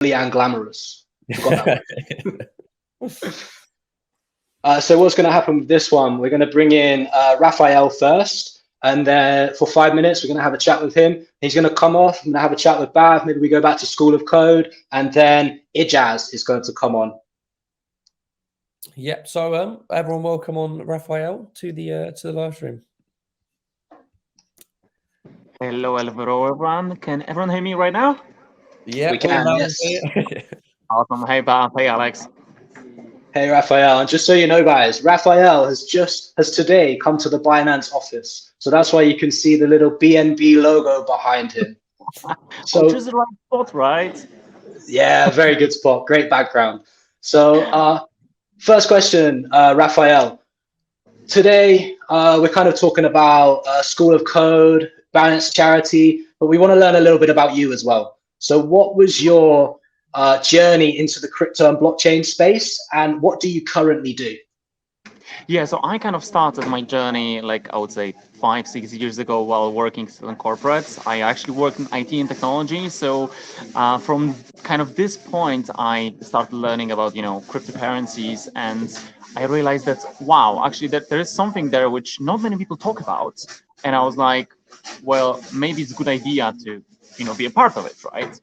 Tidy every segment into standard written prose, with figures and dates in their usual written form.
and glamorous. Forgot that one. So what's going to happen with this one? We're going to bring in Raphael first, and then for 5 minutes, we're going to have a chat with him. He's going to come off. I'm going to have a chat with Bav. Maybe we go back to School of Code, and then Ijaz is going to come on. Yep. So everyone, welcome on Raphael to the live stream. Hello, everyone. Can everyone hear me right now? Yeah, we can. Yes. Awesome. Hey, Bob. Hey, Alex. Hey, Raphael. And just so you know, guys, Raphael has today come to the Binance office. So that's why you can see the little BNB logo behind him. So choose the right spot, right? Yeah, very good spot. Great background. So first question, Raphael. Today, we're kind of talking about School of Code, Binance Charity, but we want to learn a little bit about you as well. So what was your journey into the crypto and blockchain space, and what do you currently do? Yeah, so I kind of started my journey, like I would say 5-6 years ago while working still in corporates. I actually worked in IT and technology. So from kind of this point, I started learning about, cryptocurrencies, and I realized that, wow, actually that there is something there which not many people talk about. And I was like, well, maybe it's a good idea to, be a part of it, right?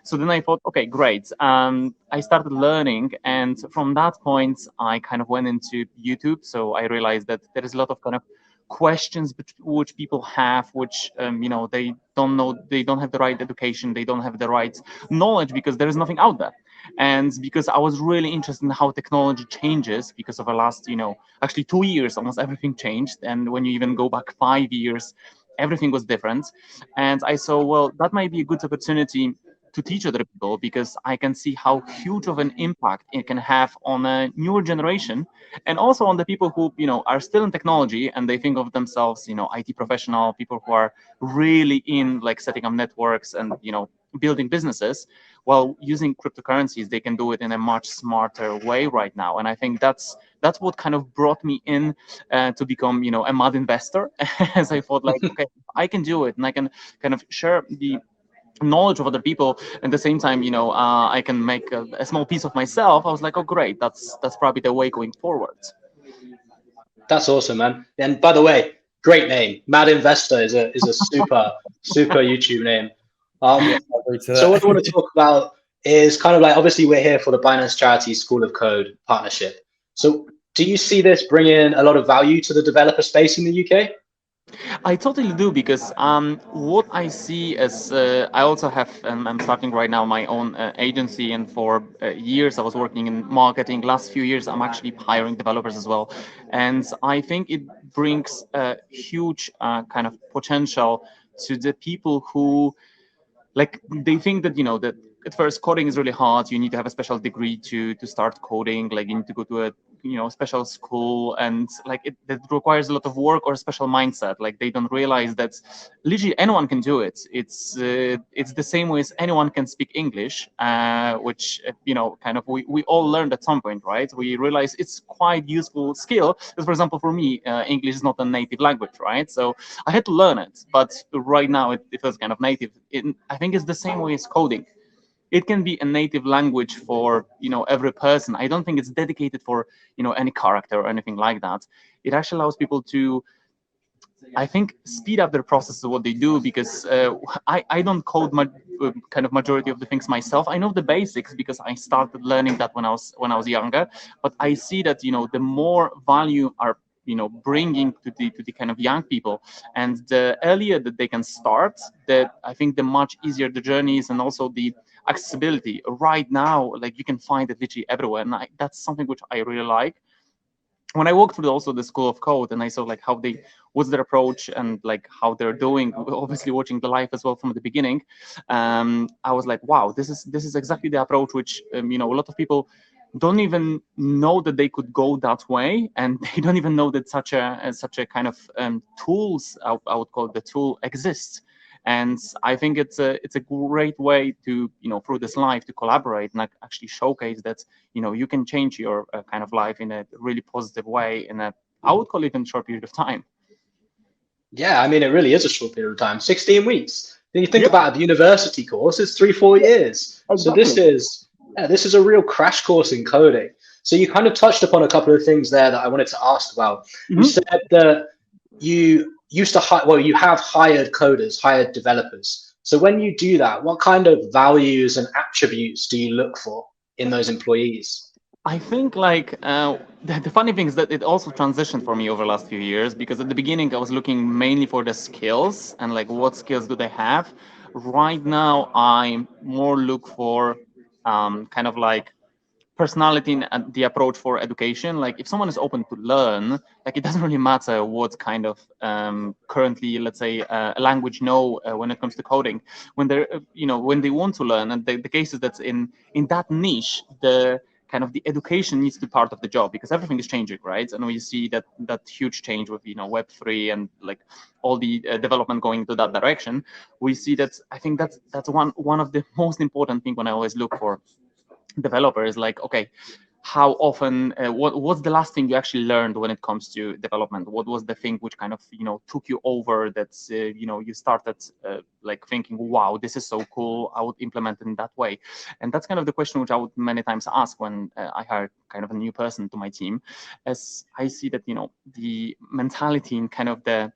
So then I thought, okay, great. I started learning, and from that point, I kind of went into YouTube. So I realized that there is a lot of kind of questions which people have, which they don't know, they don't have the right education, they don't have the right knowledge because there is nothing out there. And because I was really interested in how technology changes, because of the last, actually 2 years, almost everything changed. And when you even go back 5 years, everything was different. And I saw, well, that might be a good opportunity to teach other people, because I can see how huge of an impact it can have on a newer generation, and also on the people who are still in technology and they think of themselves IT professional, people who are really in like setting up networks and building businesses. While using cryptocurrencies, they can do it in a much smarter way right now. And I think that's what kind of brought me in to become a mad investor, as I thought, like, okay, I can do it, and I can kind of share the knowledge of other people. At the same time, I can make a small piece of myself. I was like, oh, great, that's probably the way going forward. That's awesome, man. And by the way, great name. Mad Investor is a super YouTube name. So what I want to talk about is kind of like, obviously we're here for the Binance Charity School of Code partnership. So do you see this bringing a lot of value to the developer space in the UK? I totally do, because what I see is I also have, I'm starting right now my own agency, and for years I was working in marketing. Last few years I'm actually hiring developers as well, and I think it brings a huge kind of potential to the people who, like, they think that that at first coding is really hard. You need to have a special degree to start coding. Like, you need to go to a special school, and like that requires a lot of work or a special mindset. Like, they don't realize that literally anyone can do it. It's the same way as anyone can speak English, which kind of we all learned at some point, right? We realize it's quite useful skill. Because, for example, for me, English is not a native language, right? So I had to learn it, but right now it feels kind of native. I think it's the same way as coding. It can be a native language for every person. I don't think it's dedicated for any character or anything like that. It actually allows people to, I think, speed up their process of what they do, because I don't code kind of majority of the things myself. I know the basics because I started learning that when I was younger. But I see that the more value are bringing to the kind of young people, and the earlier that they can start, that I think the much easier the journey is, and also the accessibility. Right now, like, you can find it literally everywhere, and that's something which I really like. When I walked through also the School of Code, and I saw like what's their approach, and like how they're doing, obviously watching the live as well from the beginning, I was like, wow, this is exactly the approach which a lot of people don't even know that they could go that way, and they don't even know that such a kind of tools, I would call it, the tool exists. And I think it's a great way to through this live to collaborate and actually showcase that you can change your kind of life in a really positive way in a, I would call it, in a short period of time. Yeah, I mean, it really is a short period of time. 16 weeks. Then you think about the university course, it's 3-4 years. Exactly. So this is a real crash course in coding. So you kind of touched upon a couple of things there that I wanted to ask about. You said that you used to hire, well, you have hired coders, hired developers. So when you do that, what kind of values and attributes do you look for in those employees? I think like the funny thing is that it also transitioned for me over the last few years, because at the beginning I was looking mainly for the skills and like what skills do they have. Right now I more look for kind of like personality and the approach for education. Like if someone is open to learn, like it doesn't really matter what kind of currently, let's say, language know when it comes to coding. When they're when they want to learn, and the case is that's in that niche, the kind of the education needs to be part of the job, because everything is changing, right? And we see that huge change with Web3 and like all the development going to that direction. We see that I think that's one of the most important thing when I always look for developers, like, okay, how often what's the last thing you actually learned when it comes to development? What was the thing which kind of took you over, that's you started like thinking, wow, this is so cool, I would implement it in that way? And that's kind of the question which I would many times ask when I hire kind of a new person to my team, as I see that the mentality and kind of the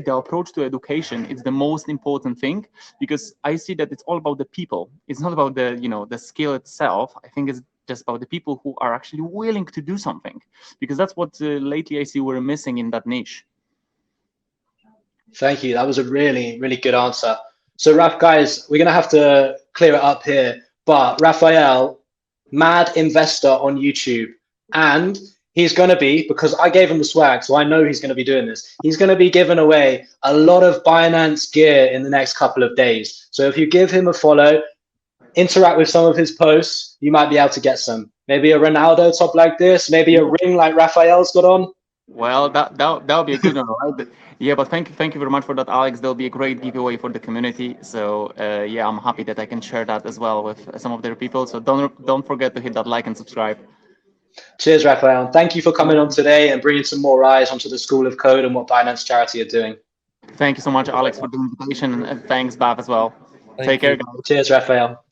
approach to education is the most important thing, because I see that it's all about the people. It's not about the the skill itself. I think it's just about the people who are actually willing to do something, because that's what lately I see we're missing in that niche. Thank you. That was a really, really good answer. So guys, we're going to have to clear it up here, but Raphael, mad investor on YouTube, and he's going to be, because I gave him the swag, so I know he's going to be doing this. He's going to be giving away a lot of Binance gear in the next couple of days. So if you give him a follow, interact with some of his posts, you might be able to get some. Maybe a Ronaldo top like this, maybe a ring like Raphael's got on. Well, that would be a good one, right? Yeah, but thank you very much for that, Alex. There'll be a great giveaway for the community. So yeah, I'm happy that I can share that as well with some of their people. So don't forget to hit that like and subscribe. Cheers, Raphael. Thank you for coming on today and bringing some more eyes onto the School of Code and what Binance Charity are doing. Thank you so much, Alex, for the invitation, and thanks, Bav, as well. Take care, guys. Cheers, Raphael.